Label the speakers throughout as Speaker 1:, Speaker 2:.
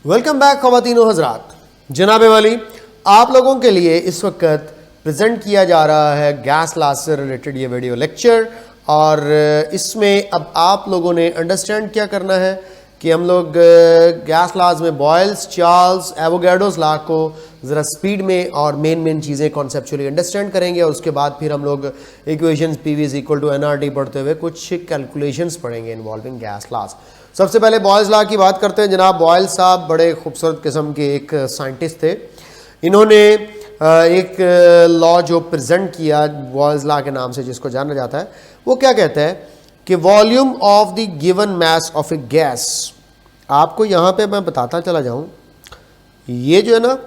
Speaker 1: Welcome back ख़वातीनो हज़रात। जनाब वाली, आप लोगों के लिए इस वक्त प्रेजेंट किया जा रहा है गैस लॉ से रिलेटेड ये वीडियो लेक्चर। और इसमें अब आप लोगों ने अंडरस्टैंड क्या करना है कि हम लोग गैस लॉज में बॉयल्स, चार्ल्स, एवोगैड्रोस लॉ को ज़रा स्पीड में और मेन चीज़ें कॉन्सेप्चुअली अंडरस्टैंड करेंगे और उसके बाद फिर हम लोग equations PV is equal to nRT पढ़ते हुए कुछ कैलकुलेशंस पढ़ेंगे इन्वॉल्विंग गैस लॉज। सबसे पहले बॉयल्स लॉ की बात करते हैं। जनाब बॉयल साहब बड़े खूबसूरत किस्म के एक साइंटिस्ट थे। इन्होंने एक लॉ जो प्रेजेंट किया बॉयल्स लॉ के नाम से जिसको जाना जाता है, वो क्या कहता है कि volume of the given mass of a gas. आपको यहाँ पे मैं बताता चला जाऊँ, ये जो है ना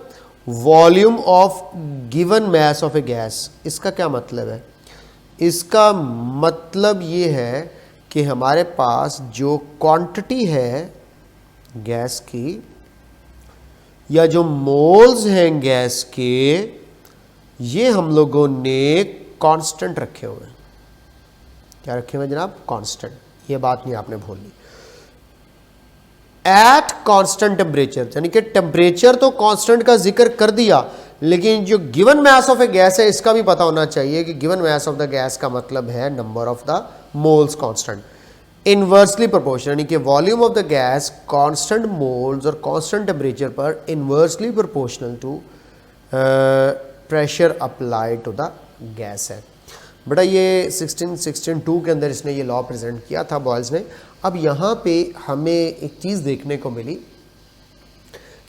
Speaker 1: volume of given mass of a gas, इसका क्या मतलब है? इसका मतलब ये है कि हमारे पास जो क्वांटिटी है गैस की या जो मोल्स हैं गैस के, ये हम लोगों ने कांस्टेंट रखे हुए हैं। क्या रखे हुए जनाब? कांस्टेंट। ये बात नहीं आपने भूलनी। एट कांस्टेंट टेम्परेचर, यानी कि टेम्परेचर तो कांस्टेंट का जिक्र कर दिया, लेकिन जो given mass of a gas है इसका भी पता होना चाहिए कि given mass of the gas का मतलब है number of the moles constant. Inversely proportional, यानी कि volume of the gas constant moles और कांस्टेंट टेम्परेचर पर inversely proportional to pressure applied to the gas है। बेटा ये 1662 के अंदर इसने ये लॉ प्रेजेंट किया था बॉयल्स ने। अब यहाँ पे हमें एक चीज़ देखने को मिली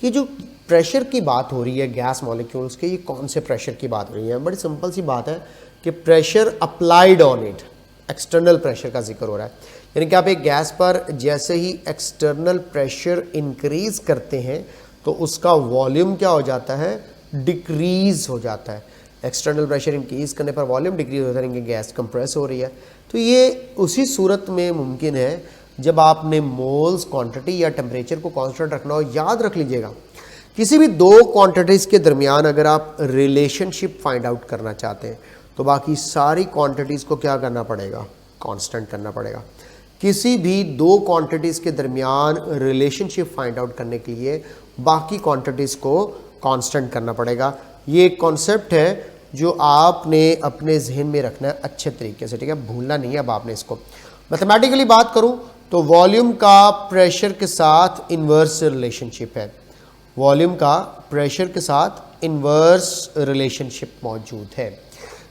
Speaker 1: कि जो प्रेशर की बात हो रही है गैस मॉलिक्यूल्स के, ये कौन से प्रेशर की बात हो रही है? बड़ी सिंपल सी बात है कि pressure applied on it, external pressure का जिक्र हो रहा है। यानी कि आप एक गैस पर जैसे ही एक्सटर्नल प्रेशर इंक्रीज करते हैं तो उसका वॉल्यूम क्या हो जाता है? डिक्रीज हो जाता है। एक्सटर्नल प्रेशर इंक्रीज करने पर वॉल्यूम डिक्रीज होता है, गैस कंप्रेस हो रही है। तो ये उसी सूरत में मुमकिन है जब आपने मोल्स क्वांटिटी या टेम्परेचर को कांस्टेंट रखना हो। याद रख लीजिएगा, किसी भी दो क्वांटिटीज़ के दरमियान अगर आप रिलेशनशिप फाइंड आउट करना चाहते हैं तो बाकी सारी क्वांटिटीज़ को क्या करना पड़ेगा? कांस्टेंट करना पड़ेगा। किसी भी दो क्वांटिटीज़ के दरमियान रिलेशनशिप फाइंड आउट करने के लिए बाकी क्वांटिटीज़ को कांस्टेंट करना पड़ेगा। ये एक कॉन्सेप्ट है जो आपने अपने जहन में रखना है अच्छे तरीके से, ठीक है? भूलना नहीं है। अब आपने इसको मैथमेटिकली बात करूं तो वॉल्यूम का प्रेशर के साथ इन्वर्स रिलेशनशिप है। वॉल्यूम का प्रेशर के साथ इन्वर्स रिलेशनशिप मौजूद है।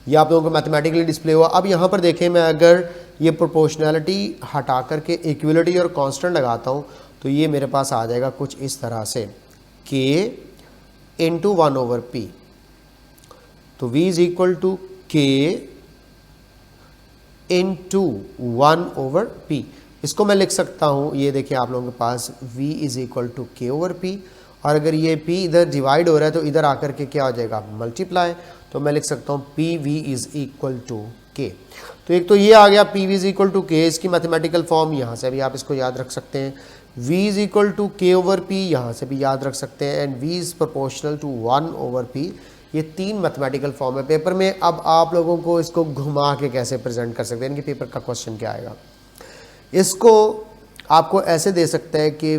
Speaker 1: ये आप लोगों को मैथमेटिकली डिस्प्ले हुआ। अब यहाँ पर देखें, मैं अगर ये प्रोपोर्शनैलिटी हटा करके इक्वलिटी और कांस्टेंट लगाता हूँ तो ये मेरे पास आ जाएगा कुछ इस तरह से, K इंटू 1/P। तो V is equal to K into 1/P। इसको मैं लिख सकता हूँ, ये देखिए आप लोगों के पास V is equal to K/P, और अगर ये P इधर डिवाइड हो रहा है तो इधर आकर के क्या हो जाएगा? मल्टीप्लाई। तो मैं लिख सकता हूँ PV is equal to K। तो एक तो ये आ गया PV is equal to K, इसकी मैथमेटिकल फॉर्म यहाँ से भी आप इसको याद रख सकते हैं। V is equal to K/P यहाँ से भी याद रख सकते हैं, and V is proportional to 1/P। ये तीन मैथमेटिकल फॉर्म है पेपर में। अब आप लोगों को इसको घुमा के कैसे प्रेजेंट कर सकते हैं, इनके पेपर का क्वेश्चन क्या आएगा? इसको आपको ऐसे दे सकता है कि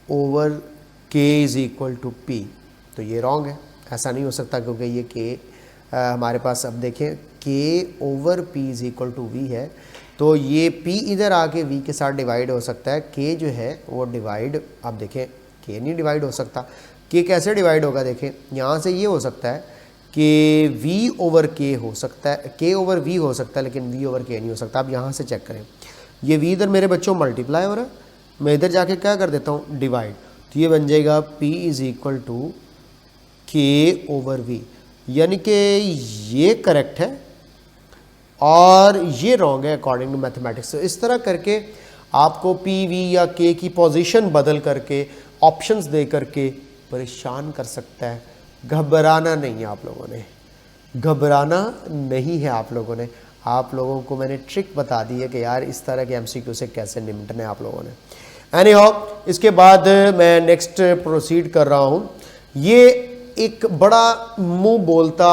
Speaker 1: V/K is equal to P। तो ये रॉन्ग है, ऐसा नहीं हो सकता क्योंकि ये K हमारे पास, अब देखें K/P is equal to V है, तो ये P इधर आके V के साथ डिवाइड हो सकता है। K जो है वो डिवाइड, अब देखें K नहीं डिवाइड हो सकता। K कैसे डिवाइड होगा? देखें यहाँ से ये हो सकता है कि V/K हो सकता है, K/V हो सकता है, लेकिन V/K नहीं हो सकता। अब यहाँ से चेक करें, ये V इधर मेरे बच्चों मल्टीप्लाई हो रहा है, मैं इधर जाके क्या कर देता हूँ? डिवाइड। तो ये बन जाएगा P is equal to K/V, यानी कि ये करेक्ट है और ये रॉन्ग है अकॉर्डिंग टू मैथमेटिक्स। इस तरह करके आपको P, V या K की पोजीशन बदल करके ऑप्शंस दे करके परेशान कर सकता है। घबराना नहीं है आप लोगों ने, घबराना नहीं है आप लोगों ने। आप लोगों को मैंने ट्रिक बता दी है कि यार इस तरह के MCQ से कैसे निपटना है आप लोगों ने। एनी हाउ, इसके बाद मैं नेक्स्ट प्रोसीड कर रहा हूँ। ये एक बड़ा मुंह बोलता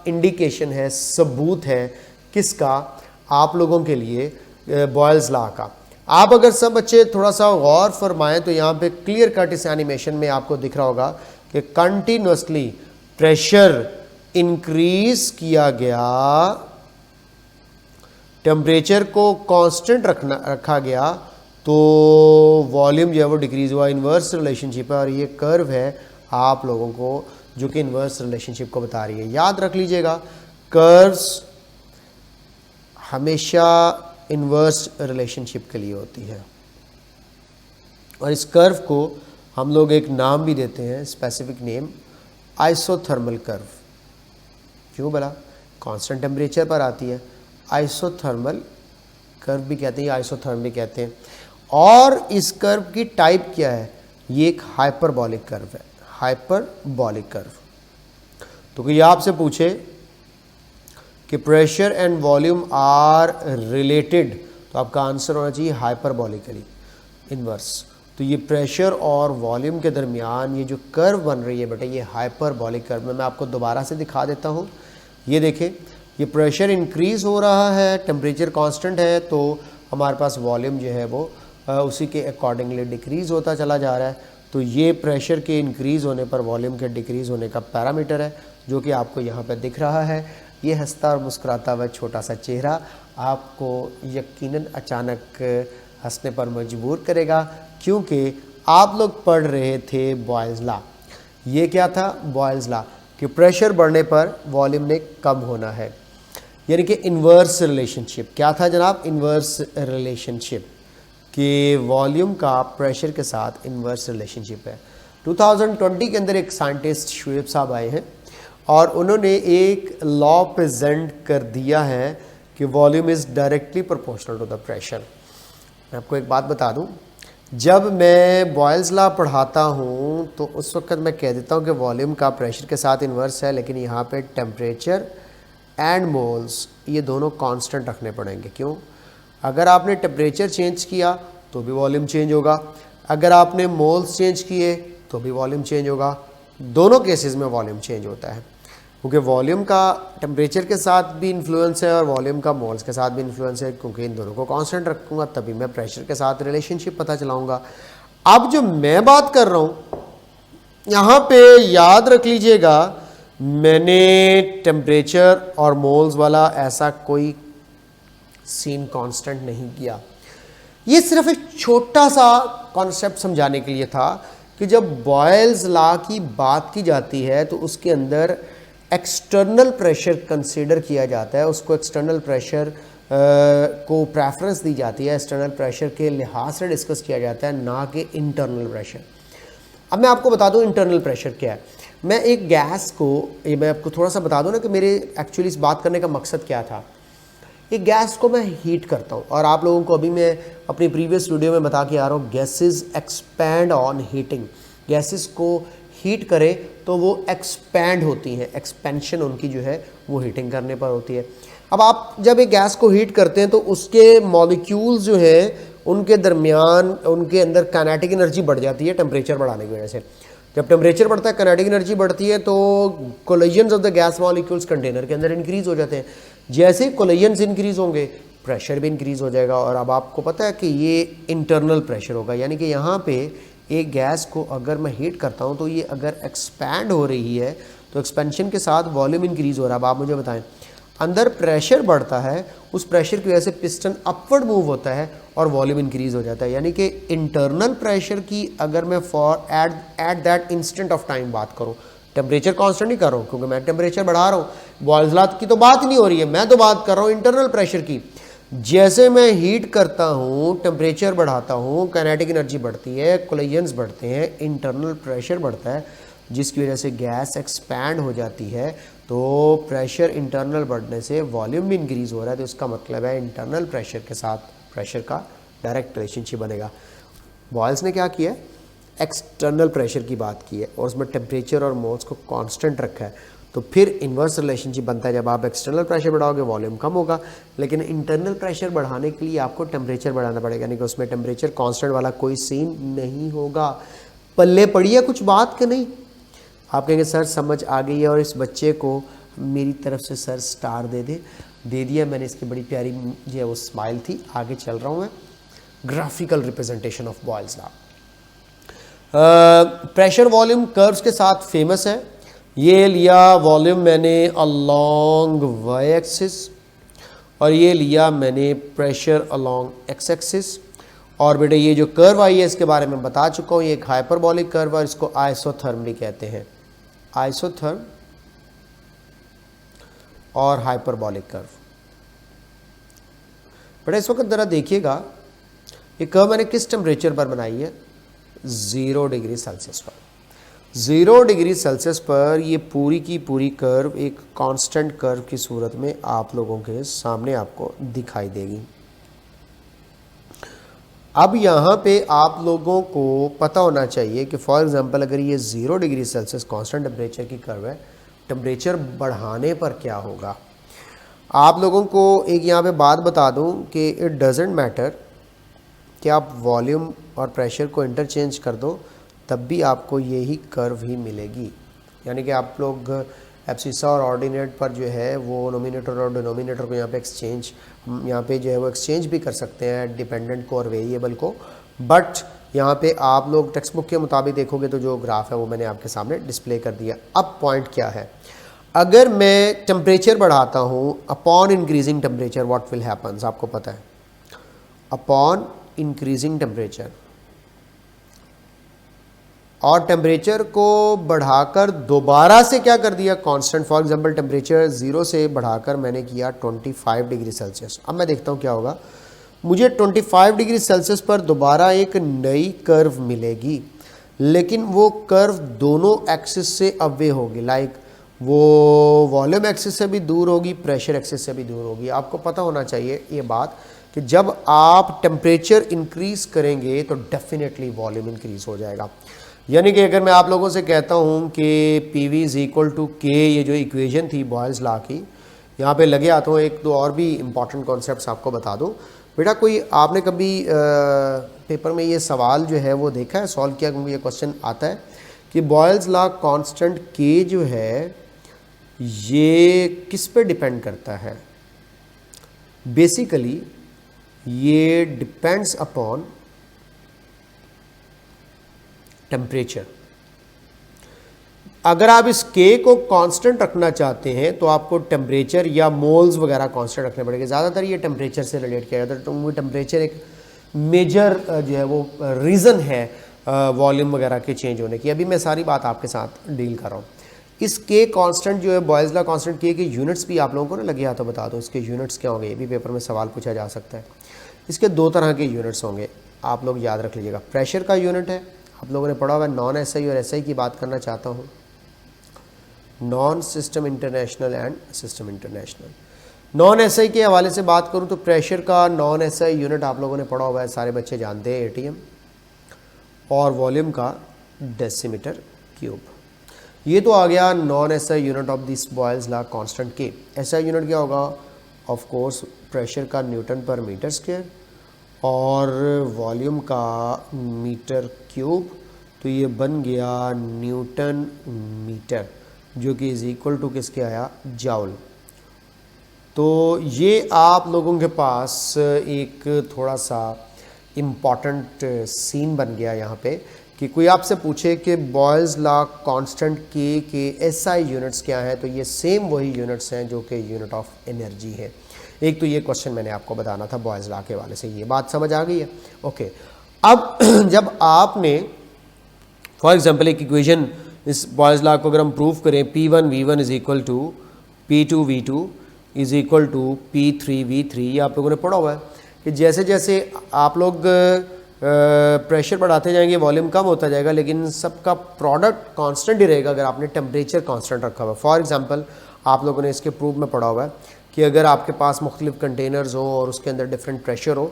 Speaker 1: इंडिकेशन है, सबूत है किसका? आप लोगों के लिए बॉयल्स लॉ का। आप अगर सब बच्चे थोड़ा सा गौर फरमाएं तो यहाँ पे क्लियर कट इस एनिमेशन में आपको दिख रहा होगा कि कंटिन्यूसली प्रेशर इंक्रीज किया गया, टेम्परेचर को कांस्टेंट रखा गया, तो वॉल्यूम जो है वो डिक्रीज हुआ। इन्वर्स रिलेशनशिप है और ये कर्व है आप लोगों को जो कि इन्वर्स रिलेशनशिप को बता रही है। याद रख लीजिएगा, कर्व्स हमेशा इन्वर्स रिलेशनशिप के लिए होती है और इस कर्व को हम लोग एक नाम भी देते हैं, स्पेसिफिक नेम, आइसोथर्मल कर्व। क्यों बोला? कांस्टेंट टेम्परेचर पर आती है, आइसोथर्मल कर्व भी कहते हैं, आइसोथर्म भी कहते हैं। और इस कर्व की टाइप क्या है? ये एक हाइपरबॉलिक कर्व है, हाइपरबॉलिक कर्व। तो कोई आपसे पूछे कि pressure and volume are related, तो आपका आंसर होना चाहिए हाइपरबॉलिकली इन्वर्स। तो ये प्रेशर और वॉल्यूम के दरमियान ये जो कर्व बन रही है बेटा, ये हाइपरबॉलिक कर्व है। मैं आपको दोबारा से दिखा देता हूँ। ये देखें, ये प्रेशर इंक्रीज हो रहा है, टेम्परेचर कांस्टेंट है, तो हमारे पास वॉल्यूम जो है वो उसी के अकॉर्डिंगली डिक्रीज़ होता चला जा रहा है। तो ये प्रेशर के इंक्रीज़ होने पर वॉल्यूम के डिक्रीज़ होने का पैरामीटर है जो कि आपको यहाँ पे दिख रहा है। ये हंसता और मुस्कुराता हुआ छोटा सा चेहरा आपको यकीनन अचानक हंसने पर मजबूर करेगा, क्योंकि आप लोग पढ़ रहे थे बॉयल्स लॉ। ये क्या था? बॉयल्स लॉ कि प्रेशर बढ़ने पर वॉल्यूम ने कम होना है, यानी कि इन्वर्स रिलेशनशिप। क्या था जनाब? इन्वर्स रिलेशनशिप कि वॉल्यूम का प्रेशर के साथ इन्वर्स रिलेशनशिप है। 2020 के अंदर एक साइंटिस्ट शुएब साहब आए हैं और उन्होंने एक लॉ प्रेजेंट कर दिया है कि volume is directly proportional to the pressure. मैं आपको एक बात बता दूं, जब मैं बॉयल्स लॉ पढ़ाता हूं तो उस वक्त मैं कह देता हूं कि वॉल्यूम का प्रेशर के साथ इन्वर्स है, लेकिन यहाँ पे टेम्परेचर एंड मोल्स ये दोनों कांस्टेंट रखने पड़ेंगे। क्यों? अगर आपने टेम्परेचर चेंज किया तो भी वॉल्यूम चेंज होगा, अगर आपने मोल्स चेंज किए तो भी वॉल्यूम चेंज होगा। दोनों केसेस में वॉल्यूम चेंज होता है, क्योंकि वॉल्यूम का टेम्परेचर के साथ भी इन्फ्लुएंस है और वॉल्यूम का मोल्स के साथ भी इन्फ्लुएंस है, क्योंकि इन दोनों को कांस्टेंट रखूँगा तभी मैं प्रेशर के साथ रिलेशनशिप पता चलाऊँगा। अब जो मैं बात कर रहा हूँ यहाँ पे याद रख लीजिएगा, मैंने टेम्परेचर और मोल्स वाला ऐसा कोई सीन कांस्टेंट नहीं किया। ये सिर्फ एक छोटा सा कॉन्सेप्ट समझाने के लिए था कि जब बॉयल्स लॉ की बात की जाती है तो उसके अंदर एक्सटर्नल प्रेशर कंसीडर किया जाता है, उसको एक्सटर्नल प्रेशर को प्रेफरेंस दी जाती है, एक्सटर्नल प्रेशर के लिहाज से डिस्कस किया जाता है, ना कि इंटरनल प्रेशर। अब मैं आपको बता दूं इंटरनल प्रेशर क्या है। मैं एक गैस को, ये मैं आपको थोड़ा सा बता दूं ना कि मेरे एक्चुअली इस बात करने का मकसद क्या था। एक गैस को मैं हीट करता हूँ और आप लोगों को अभी मैं अपनी प्रीवियस वीडियो में बता के आ रहा हूँ, gases expand on heating. Gases को हीट करें तो वो एक्सपैंड होती हैं, एक्सपेंशन उनकी जो है वो हीटिंग करने पर होती है। अब आप जब एक गैस को हीट करते हैं तो उसके मॉलिक्यूल्स जो हैं उनके दरमियान, उनके अंदर काइनेटिक एनर्जी बढ़ जाती है टेम्परेचर बढ़ाने की वजह से। जब टेम्परेचर बढ़ता है, काइनेटिक एनर्जी बढ़ती है, तो collisions of the gas molecules container के अंदर इंक्रीज हो जाते हैं। जैसे कोलिजन्स इंक्रीज होंगे, प्रेशर भी इंक्रीज हो जाएगा। और अब आपको पता है कि ये इंटरनल प्रेशर होगा, यानी कि यहाँ पे एक गैस को अगर मैं हीट करता हूँ तो ये अगर एक्सपैंड हो रही है तो एक्सपेंशन के साथ वॉल्यूम इंक्रीज हो रहा है। अब आप मुझे बताएं, अंदर प्रेशर बढ़ता है, उस प्रेशर की वजह से पिस्टन अपवर्ड मूव होता है और वॉल्यूम इंक्रीज हो जाता है। यानी कि इंटरनल प्रेशर की अगर मैं for at that instant of time बात करूँ, टेम्परेचर कांस्टेंट नहीं कर रहा हूँ क्योंकि मैं टेम्परेचर बढ़ा रहा हूँ, बॉयल्स लॉ की तो बात ही नहीं हो रही है, मैं तो बात कर रहा हूँ इंटरनल प्रेशर की। जैसे मैं हीट करता हूँ, टेम्परेचर बढ़ाता हूँ, काइनेटिक एनर्जी बढ़ती है, कोलिजन्स बढ़ते हैं, इंटरनल प्रेशर बढ़ता है, जिसकी वजह से गैस एक्सपैंड हो जाती है। तो प्रेशर इंटरनल बढ़ने से वॉल्यूम भी इंक्रीज हो रहा है, तो इसका मतलब है इंटरनल प्रेशर के साथ प्रेशर का डायरेक्ट रिलेशनशिप बनेगा। बॉयल्स ने क्या किया है, एक्सटर्नल प्रेशर की बात की है और उसमें टेम्परेचर और मोल्स को कांस्टेंट रखा है। तो फिर इन्वर्स रिलेशनशिप बनता है, जब आप एक्सटर्नल प्रेशर बढ़ाओगे वॉल्यूम कम होगा, लेकिन इंटरनल प्रेशर बढ़ाने के लिए आपको टेम्परेचर बढ़ाना पड़ेगा, यानी कि उसमें टेम्परेचर कांस्टेंट वाला कोई सीन नहीं होगा। पल्ले पड़ी है कुछ बात कि नहीं? आप कहेंगे सर समझ आ गई है और इस बच्चे को मेरी तरफ से सर स्टार दे दिया मैंने, इसकी बड़ी प्यारी जो है वो स्माइल थी। आगे चल रहा हूँ मैं, graphical representation of Boyle's law. Pressure volume curves के साथ फेमस है। ये लिया वॉल्यूम मैंने अलोंग वाई एक्सिस और ये लिया मैंने प्रेशर अलोंग एक्स एक्सिस। और बेटे ये जो कर्व आई है इसके बारे में बता चुका हूँ, ये एक हाइपरबॉलिक कर्व है, इसको आइसोथर्म भी कहते हैं, आइसोथर्म और हाइपरबॉलिक कर्व। बेटा इस वक्त ज़रा देखिएगा ये कर्व मैंने किस टेम्परेचर पर बनाई है, 0 डिग्री सेल्सियस पर। 0 डिग्री सेल्सियस पर ये पूरी की पूरी कर्व एक कांस्टेंट कर्व की सूरत में आप लोगों के सामने आपको दिखाई देगी। अब यहाँ पे आप लोगों को पता होना चाहिए कि फॉर एग्जांपल अगर ये 0 डिग्री सेल्सियस कांस्टेंट टेम्परेचर की कर्व है, टेम्परेचर बढ़ाने पर क्या होगा। आप लोगों को एक यहाँ पे बात बता दूँ कि इट डजेंट मैटर कि आप वॉल्यूम और प्रेशर को इंटरचेंज कर दो, तब भी आपको यही कर्व ही मिलेगी। यानी कि आप लोग एब्सिसा और ऑर्डिनेट पर जो है वो नोमिनेटर और डिनोमिनेटर को यहाँ पे एक्सचेंज, यहाँ पे जो है वो एक्सचेंज भी कर सकते हैं डिपेंडेंट को और वेरिएबल को। बट यहाँ पे आप लोग टेक्स्ट बुक के मुताबिक देखोगे तो जो ग्राफ है वो मैंने आपके सामने डिस्प्ले कर दिया। अब पॉइंट क्या है, अगर मैं टेम्परेचर बढ़ाता हूँ upon increasing temperature what will happens, आपको पता है अपॉन इंक्रीजिंग टेम्परेचर, और टेम्परेचर को बढ़ाकर दोबारा से क्या कर दिया कांस्टेंट। फॉर एग्जांपल टेम्परेचर 0 से बढ़ाकर मैंने किया 25 डिग्री सेल्सियस। अब मैं देखता हूँ क्या होगा, मुझे 25 डिग्री सेल्सियस पर दोबारा एक नई कर्व मिलेगी, लेकिन वो कर्व दोनों एक्सिस से अवे होगी। लाइक वो वॉल्यूम एक्सिस से भी दूर होगी, प्रेशर एक्सिस से भी दूर होगी। आपको पता होना चाहिए ये बात कि जब आप टेम्परेचर इंक्रीज करेंगे तो डेफिनेटली वॉल्यूम इंक्रीज हो जाएगा। यानी कि अगर मैं आप लोगों से कहता हूँ कि PV is equal to K, ये जो इक्वेशन थी बॉयल्स लॉ की, यहाँ पे लगे आता हूँ एक दो और भी इंपॉर्टेंट कॉन्सेप्ट्स आपको बता दूँ। बेटा कोई आपने कभी पेपर में ये सवाल जो है वो देखा है, सॉल्व किया, क्योंकि ये क्वेश्चन आता है कि बॉयल्स लॉ कांस्टेंट K जो है ये किस पे डिपेंड करता है। बेसिकली ये डिपेंड्स अपॉन टेम्परेचर। अगर आप इस K को कांस्टेंट रखना चाहते हैं तो आपको टेम्परेचर या मोल्स वगैरह कांस्टेंट रखने पड़ेंगे। ज़्यादातर ये टेम्परेचर से रिलेट किया जाता है, तो टेम्परेचर एक मेजर जो है वो रीज़न है वॉल्यूम वगैरह के चेंज होने की। अभी मैं सारी बात आपके साथ डील कर रहा हूँ। इस K कांस्टेंट जो है बॉयल्स लॉ कांस्टेंट K के यूनिट्स भी आप लोगों को ना लगे हाथों बता दो, इसके यूनिट्स क्या होंगे, ये भी पेपर में सवाल पूछा जा सकता है। इसके 2 तरह के यूनिट्स होंगे, आप लोग याद रख लीजिएगा। प्रेशर का यूनिट है, आप लोगों ने पढ़ा हुआ है। नॉन SI और SI की बात करना चाहता हूँ, non system international and system international. Non SI के हवाले से बात करूँ तो प्रेशर का नॉन SI यूनिट आप लोगों ने पढ़ा हुआ है, सारे बच्चे जानते हैं, ATM, और वॉल्यूम का डेसीमीटर क्यूब। ये तो आ गया non SI unit of this Boyle's law constant K। SI unit क्या होगा, ऑफ कोर्स प्रेशर का न्यूटन पर मीटर स्क्वायर और वॉल्यूम का मीटर क्यूब, तो ये बन गया न्यूटन मीटर, जो कि इज इक्वल टू किसके आया, जाउल। तो ये आप लोगों के पास एक थोड़ा सा इम्पॉर्टेंट सीन बन गया यहाँ पे कि कोई आपसे पूछे कि बॉयल्स लॉ कांस्टेंट K के SI यूनिट्स क्या हैं, तो ये सेम वही यूनिट्स हैं जो कि यूनिट ऑफ एनर्जी है। एक तो ये क्वेश्चन मैंने आपको बताना था बॉयल्स लॉ के वाले से, ये बात समझ आ गई है। ओके, अब जब आपने फॉर एग्जांपल एक इक्वेशन इस बॉयल्स लॉ को अगर हम प्रूव करें, P1 V1 is equal to P2 V2 is equal to P3 V3, ये आप लोगों ने पढ़ा हुआ है कि जैसे जैसे आप लोग प्रेशर बढ़ाते जाएंगे वॉल्यूम कम होता जाएगा, लेकिन सबका प्रोडक्ट कांस्टेंट ही रहेगा अगर आपने टेम्परेचर कांस्टेंट रखा हुआ है। फॉर एग्जांपल आप लोगों ने इसके प्रूफ में पढ़ा हुआ है कि अगर आपके पास मुख्तलिफ कंटेनर्स हो और उसके अंदर डिफरेंट प्रेशर हो,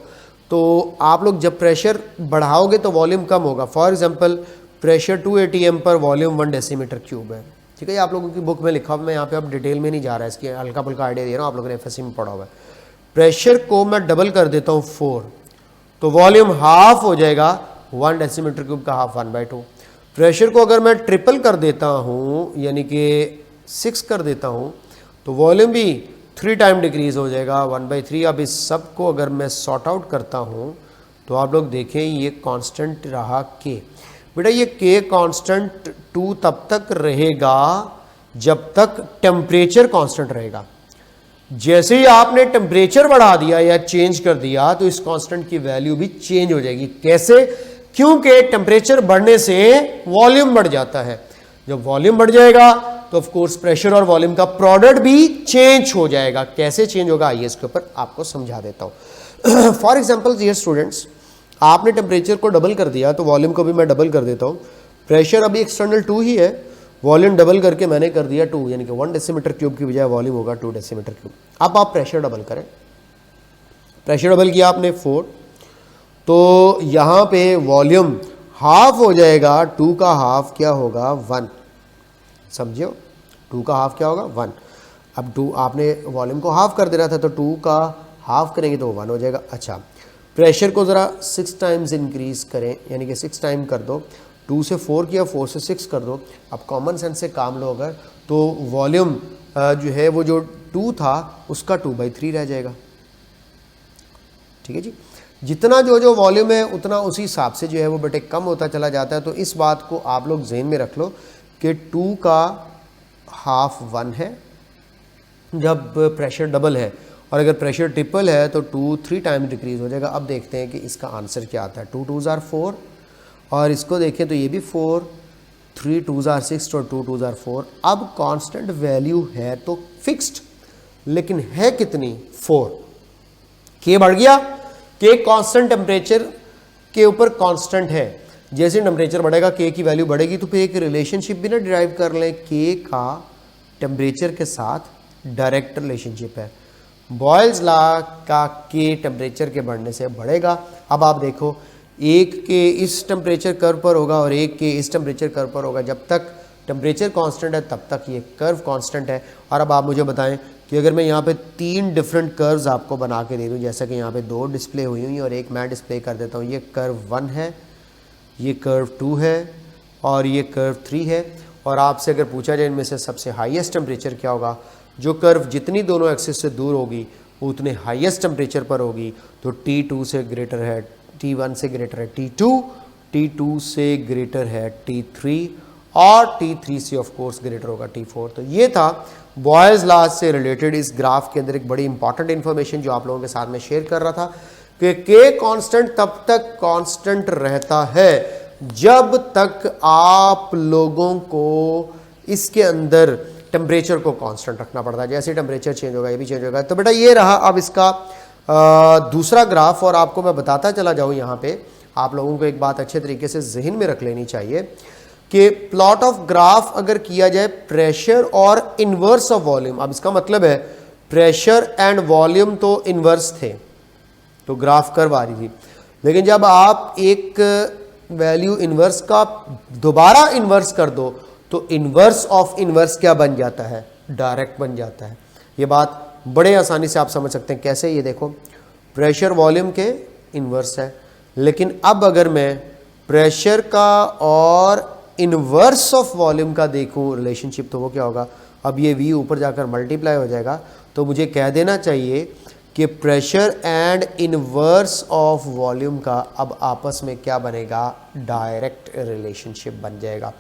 Speaker 1: तो आप लोग जब प्रेशर बढ़ाओगे तो वॉल्यूम कम होगा। फॉर एग्जांपल प्रेशर 2 ATM पर वॉल्यूम 1 डेसीमीटर क्यूब है, ठीक है। ये आप लोगों की बुक में लिखा हुआ, मैं यहाँ पे अब डिटेल में नहीं जा रहा है, इसकी हल्का फुल्का आइडिया दे रहा हूँ, आप लोगों ने FSC में पढ़ा हुआ है। प्रेशर को मैं डबल कर देता हूँ 4, तो वॉल्यूम हाफ हो जाएगा 1 डेसीमीटर क्यूब का हाफ 1/2। प्रेशर को अगर मैं ट्रिपल कर देता हूँ यानी कि 6 कर देता हूँ, तो वॉल्यूम भी 3 टाइम डिक्रीज हो जाएगा 1/3। अब इस सब को अगर मैं सॉर्ट आउट करता हूँ तो आप लोग देखें ये कांस्टेंट रहा के। बेटा ये के कांस्टेंट 2 तब तक रहेगा जब तक टेम्परेचर कांस्टेंट रहेगा। जैसे ही आपने टेम्परेचर बढ़ा दिया या चेंज कर दिया तो इस कांस्टेंट की वैल्यू भी चेंज हो जाएगी। कैसे? क्योंकि टेम्परेचर बढ़ने से वॉल्यूम बढ़ जाता है। जब वॉल्यूम बढ़ जाएगा तो ऑफ कोर्स प्रेशर और वॉल्यूम का प्रोडक्ट भी चेंज हो जाएगा। कैसे चेंज होगा आइए इसके ऊपर आपको समझा देता हूं। फॉर एग्जांपल डियर स्टूडेंट्स, आपने टेम्परेचर को डबल कर दिया तो वॉल्यूम को भी मैं डबल कर देता हूं। प्रेशर अभी एक्सटर्नल 2 ही है, वॉल्यूम डबल करके मैंने कर दिया 2, यानी कि 1 डेसीमीटर क्यूब की बजाय वॉल्यूम होगा 2 डेसीमीटर क्यूब। अब आप प्रेशर डबल करें, प्रेशर डबल किया आपने 4, तो यहां पे वॉल्यूम हाफ हो जाएगा, 2 का हाफ क्या होगा 1, समझियो 2 का हाफ क्या होगा 1। अब 2 आपने वॉल्यूम को हाफ कर देना था तो 2 का हाफ करेंगे तो 1 हो जाएगा। अच्छा प्रेशर को ज़रा 6 टाइम्स इंक्रीज़ करें, यानी कि 6 टाइम कर दो, 2 से 4 किया, 4 से 6 कर दो। अब कॉमन सेंस से काम लो अगर, तो वॉल्यूम जो है वो जो 2 था उसका 2/3 रह जाएगा। ठीक है जी, जितना जो वॉल्यूम है उतना उसी हिसाब से जो है वो बेटे कम होता चला जाता है। तो इस बात को आप लोग जहन में रख लो कि 2 का हाफ 1 है जब प्रेशर डबल है, और अगर प्रेशर ट्रिपल है तो 2 3 टाइम डिक्रीज हो जाएगा। अब देखते हैं कि इसका आंसर क्या आता है। 2 2s are 4, और इसको देखें तो ये भी 4, 3 2s are 6 और 2 2s are 4। अब कांस्टेंट वैल्यू है तो फिक्स्ड, लेकिन है कितनी 4। के बढ़ गया, के कांस्टेंट टेम्परेचर के ऊपर कांस्टेंट है। जैसे टेम्परेचर बढ़ेगा के की वैल्यू बढ़ेगी, तो फिर एक रिलेशनशिप भी ना डिराइव कर लें, के का टेम्परेचर के साथ डायरेक्ट रिलेशनशिप है। बॉयल्स लॉ का के टेम्परेचर के बढ़ने से बढ़ेगा। अब आप देखो एक के इस टेम्परेचर कर्व पर होगा और एक के इस टेम्परेचर कर्व पर होगा। जब तक टेम्परेचर कांस्टेंट है तब तक ये कर्व कांस्टेंट है। और अब आप मुझे बताएं कि अगर मैं यहाँ पे 3 डिफरेंट कर्व्स आपको बना के दे दूँ, जैसा कि यहाँ पे 2 डिस्प्ले हुई हुई और एक मैं डिस्प्ले कर देता हूँ। ये कर्व 1 है, ये कर्व 2 है और ये कर्व 3 है। और आपसे अगर पूछा जाए इनमें से सबसे हाईएस्ट टेम्परेचर क्या होगा, जो कर्व जितनी दोनों एक्सिस से दूर होगी वो उतने हाईएस्ट टेम्परेचर पर होगी। तो T2 से ग्रेटर है T1 से ग्रेटर है T2, T2 से ग्रेटर है T3 और T3 से ऑफ कोर्स ग्रेटर होगा T4। तो ये था बॉयल्स लॉ से रिलेटेड इस ग्राफ के अंदर एक बड़ी इंपॉर्टेंट इन्फॉर्मेशन जो आप लोगों के साथ में शेयर कर रहा था कि के कांस्टेंट तब तक कांस्टेंट रहता है जब तक आप लोगों को इसके अंदर टेम्परेचर को कांस्टेंट रखना पड़ता है। जैसे टेम्परेचर चेंज होगा ये भी चेंज होगा। तो बेटा ये रहा अब इसका दूसरा ग्राफ। और आपको मैं बताता चला जाऊँ, यहाँ पे आप लोगों को एक बात अच्छे तरीके से जहन में रख लेनी चाहिए कि प्लॉट ऑफ ग्राफ अगर किया जाए प्रेशर और इनवर्स ऑफ वॉल्यूम, अब इसका मतलब है प्रेशर एंड वॉल्यूम तो इनवर्स थे तो ग्राफ कर्व आ रही थी, लेकिन जब आप एक वैल्यू इनवर्स का दोबारा इनवर्स कर दो तो इनवर्स ऑफ इनवर्स क्या बन जाता है, डायरेक्ट बन जाता है। ये बात बड़े आसानी से आप समझ सकते हैं कैसे। ये देखो प्रेशर वॉल्यूम के इनवर्स है, लेकिन अब अगर मैं प्रेशर का और इनवर्स ऑफ वॉल्यूम का देखूं रिलेशनशिप तो वो क्या होगा, अब ये V ऊपर जाकर मल्टीप्लाई हो जाएगा। तो मुझे कह देना चाहिए कि pressure and inverse of volume का अब आपस में क्या बनेगा, डायरेक्ट रिलेशनशिप बन जाएगा।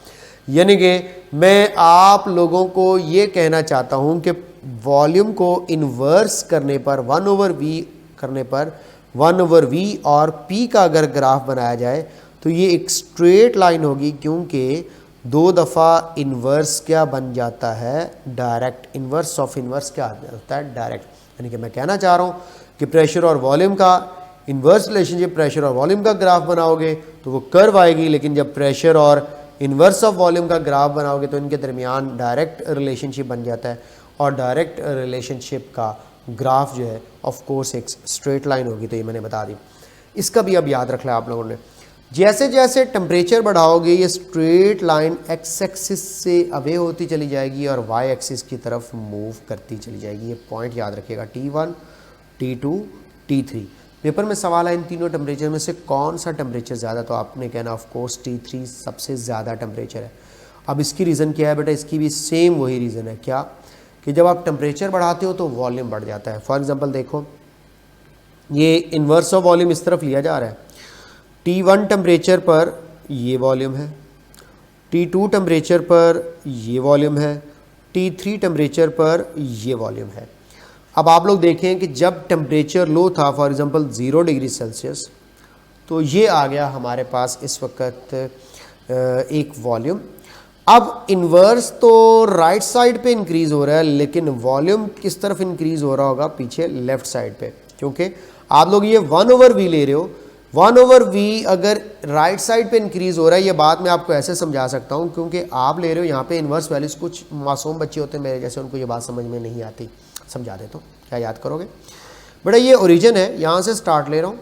Speaker 1: यानी कि मैं आप लोगों को ये कहना चाहता हूं कि वॉल्यूम को इन्वर्स करने पर 1/v करने पर 1/v और p का अगर ग्राफ बनाया जाए तो ये एक स्ट्रेट लाइन होगी, क्योंकि 2 दफ़ा इन्वर्स क्या बन जाता है, डायरेक्ट। इन्वर्स ऑफ इन्वर्स क्या होता है, डायरेक्ट। यानी कि मैं कहना चाह रहा हूँ कि प्रेशर और वॉल्यूम का इन्वर्स रिलेशनशिप, प्रेशर और वॉल्यूम का ग्राफ बनाओगे तो वो कर्व आएगी, लेकिन जब प्रेशर और इन्वर्स ऑफ वॉल्यूम का ग्राफ बनाओगे तो इनके दरमियान डायरेक्ट रिलेशनशिप बन जाता है। और डायरेक्ट रिलेशनशिप का ग्राफ जो है ऑफ कोर्स एक स्ट्रेट लाइन होगी। तो ये मैंने बता दी, इसका भी अब याद रख लिया आप लोगों ने। जैसे जैसे टेम्परेचर बढ़ाओगे ये स्ट्रेट लाइन एक्स एक्सिस से अवे होती चली जाएगी और वाई एक्सिस की तरफ मूव करती चली जाएगी। ये पॉइंट याद रखिएगा, T1, T2, T3। पेपर में सवाल है इन तीनों टेम्परेचर में से कौन सा टेम्परेचर ज़्यादा, तो आपने कहना ऑफ कोर्स T3 सबसे ज़्यादा टेम्परेचर है। अब इसकी रीज़न क्या है बेटा, इसकी भी सेम वही रीज़न है, क्या कि जब आप टेम्परेचर बढ़ाते हो तो वॉल्यूम बढ़ जाता है। फॉर एग्जांपल देखो ये इन्वर्स ऑफ वॉल्यूम इस तरफ लिया जा रहा है, T1 टेम्परेचर पर ये वॉल्यूम है, T2 टेम्परेचर पर ये वॉल्यूम है, T3 टेम्परेचर पर ये वॉल्यूम है। अब आप लोग देखें कि जब टेम्परेचर लो था, फॉर एग्जांपल 0 डिग्री सेल्सियस, तो ये आ गया हमारे पास इस वक्त एक वॉल्यूम। अब इन्वर्स तो राइट साइड पे इंक्रीज़ हो रहा है, लेकिन वॉल्यूम किस तरफ इंक्रीज़ हो रहा होगा? पीछे लेफ़्ट साइड पे, क्योंकि आप लोग ये 1/v ले रहे हो। 1/v अगर राइट साइड पे इंक्रीज़ हो रहा है, ये बात मैं आपको ऐसे समझा सकता हूँ, क्योंकि आप ले रहे हो यहाँ पे इन्वर्स वैल्यूज़। कुछ मासूम बच्चे होते हैं मेरे जैसे, उनको ये बात समझ में नहीं आती, समझा देता हूँ, क्या याद करोगे बेटा? ये ओरिजिन है, यहाँ से स्टार्ट ले रहा हूँ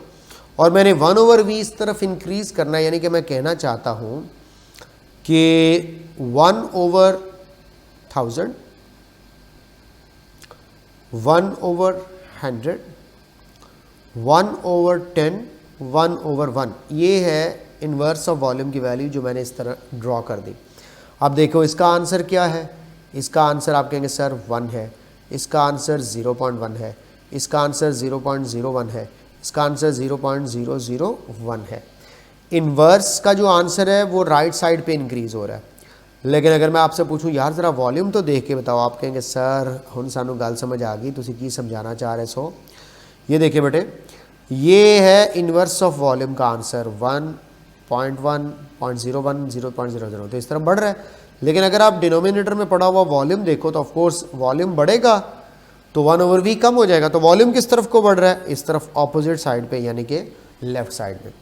Speaker 1: और मैंने 1/v इस तरफ इंक्रीज़ करना है, यानी कि मैं कहना चाहता हूँ कि 1/1000, 1/100, 1/10, 1/1, ये है इन्वर्स ऑफ वॉल्यूम की वैल्यू जो मैंने इस तरह ड्रॉ कर दी। अब देखो इसका आंसर क्या है? इसका आंसर आप कहेंगे सर 1 है, इसका आंसर 0.1 है, इसका आंसर 0.01 है, इसका आंसर 0.001 है। इन्वर्स का जो आंसर है वो राइट साइड पे इंक्रीज़ हो रहा है। लेकिन अगर मैं आपसे पूछूं यार ज़रा वॉल्यूम तो देख के बताओ, आप कहेंगे सर हुण सानू गल समझ आ गई, तुसीं की समझाना चाह रहे सो। ये देखिए बेटे, ये है इन्वर्स ऑफ वॉल्यूम का आंसर 1.1, 0.01, 0.00, तो इस तरह बढ़ रहा है। लेकिन अगर आप डिनोमिनेटर में पड़ा हुआ वॉल्यूम देखो तो ऑफकोर्स वॉल्यूम बढ़ेगा, तो 1/v कम हो जाएगा। तो वॉल्यूम किस तरफ को बढ़ रहा है? इस तरफ, ऑपोजिट साइड पे, यानी कि लेफ्ट साइड में।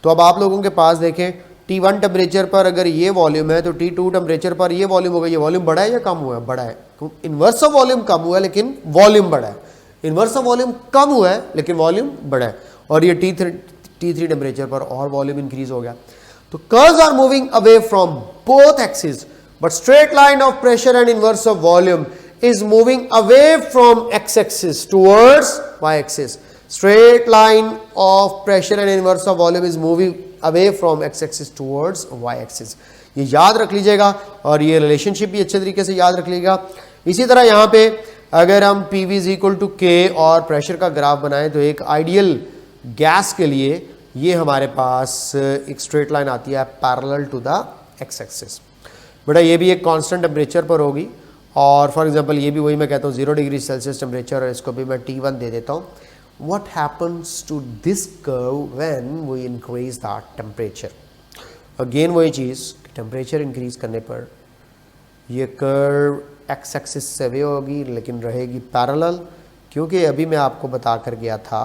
Speaker 1: तो अब आप लोगों के पास देखें, T1 टेम्परेचर पर अगर ये वॉल्यूम है तो T2 टेम्परेचर पर ये वॉल्यूम होगा। ये वॉल्यूम बढ़ा है या कम हुआ है? बढ़ा है। इन्वर्स ऑफ वॉल्यूम कम हुआ है लेकिन वॉल्यूम बढ़ा है। इन्वर्स ऑफ वॉल्यूम कम हुआ है लेकिन वॉल्यूम बढ़ा है। और ये T3 टेम्परेचर पर और वॉल्यूम इंक्रीज हो गया। तो curves are moving away from both axis, but straight line of pressure and inverse of volume is moving away from x-axis towards y-axis. Straight line of pressure and inverse of volume is moving away from x-axis towards y-axis. ये याद रख लीजिएगा और ये relationship भी अच्छे तरीके से याद रख लीजिएगा। इसी तरह यहाँ पे अगर हम PV = K और प्रेशर का ग्राफ बनाएं तो एक आइडियल गैस के लिए ये हमारे पास एक स्ट्रेट लाइन आती है पैरेलल टू द x-axis। बेटा ये भी एक कांस्टेंट टेम्परेचर पर होगी और फॉर एग्जांपल ये भी वही मैं कहता हूँ 0 डिग्री सेल्सियस टेम्परेचर, और इसको भी मैं T1 दे देता हूँ। What happens to this curve when we increase the temperature? Again वही चीज़, टेम्परेचर इंक्रीज करने पर ये कर्व एक्स एक्सिस से वे होगी लेकिन रहेगी पैरेलल, क्योंकि अभी मैं आपको बता कर गया था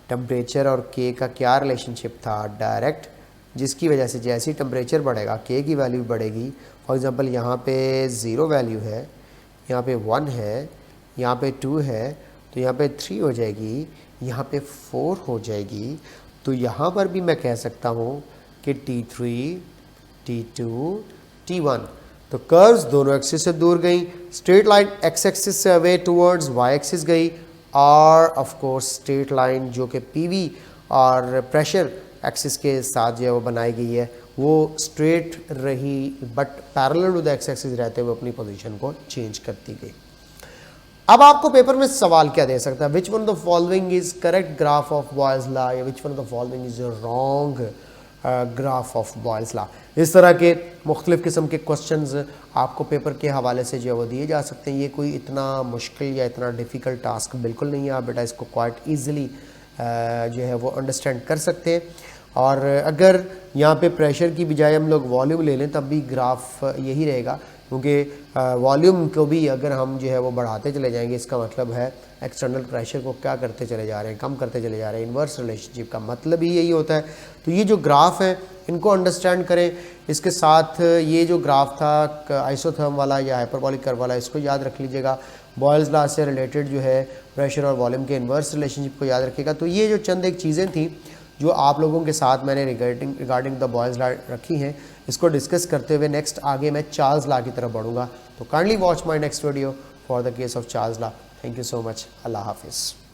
Speaker 1: टेम्परेचर और K का क्या रिलेशनशिप था, डायरेक्ट, जिसकी वजह से जैसे ही टेम्परेचर बढ़ेगा K की वैल्यू बढ़ेगी। फॉर एग्जांपल यहाँ पे 0 वैल्यू है, यहाँ पे 1 है, यहाँ पे 2 है, तो यहाँ पे 3 हो जाएगी, यहाँ पे 4 हो जाएगी। तो यहाँ पर भी मैं कह सकता हूँ कि T3, T2, T1। तो कर्व्स दोनों एक्सिस से दूर गई, स्ट्रेट लाइन एक्स एक्सिस से अवे टूवर्ड्स वाई एक्सिस गई, और ऑफ कोर्स स्ट्रेट लाइन जो कि PV और प्रेशर एक्सिस के साथ जो है वो बनाई गई है वो स्ट्रेट रही, but parallel to the x axis रहते हुए अपनी पोजीशन को चेंज करती गई। अब आपको पेपर में सवाल क्या दे सकता है? Which one of the following is correct graph of Boyle's law, या which one of the following is wrong graph of Boyle's law. इस तरह के मुख्तलिफ़ किस्म के क्वेश्चंस आपको पेपर के हवाले से जो है वो दिए जा सकते हैं। ये कोई इतना मुश्किल या इतना डिफ़िकल्ट टास्क बिल्कुल नहीं है। आप बेटा इसको क्वाइट ईज़िली जो है वो अंडरस्टैंड कर सकते हैं। और अगर यहाँ पे प्रेशर की बजाय हम लोग वॉल्यूम ले लें तब भी ग्राफ यही रहेगा, क्योंकि वॉल्यूम को भी अगर हम जो है वो बढ़ाते चले जाएंगे, इसका मतलब है एक्सटर्नल प्रेशर को क्या करते चले जा रहे हैं, कम करते चले जा रहे हैं। इन्वर्स रिलेशनशिप का मतलब ही यही होता है। तो ये जो ग्राफ है इनको अंडरस्टैंड करें। इसके साथ ये जो ग्राफ था आइसोथर्म वाला या हाइपरबॉलिक कर्व वाला, इसको याद रख लीजिएगा। बॉयल्स लॉ से रिलेटेड जो है प्रेशर और वॉल्यूम के इन्वर्स रिलेशनशिप को याद रखिएगा। तो ये जो चंद एक चीज़ें थी जो आप लोगों के साथ मैंने रिगार्डिंग द बॉयल्स लॉ रखी हैं, इसको डिस्कस करते हुए नेक्स्ट आगे मैं चार्ल्स लॉ की तरफ बढ़ूंगा। तो kindly watch my next video for the case of Charles law. Thank you so much. अल्लाह हाफिज़।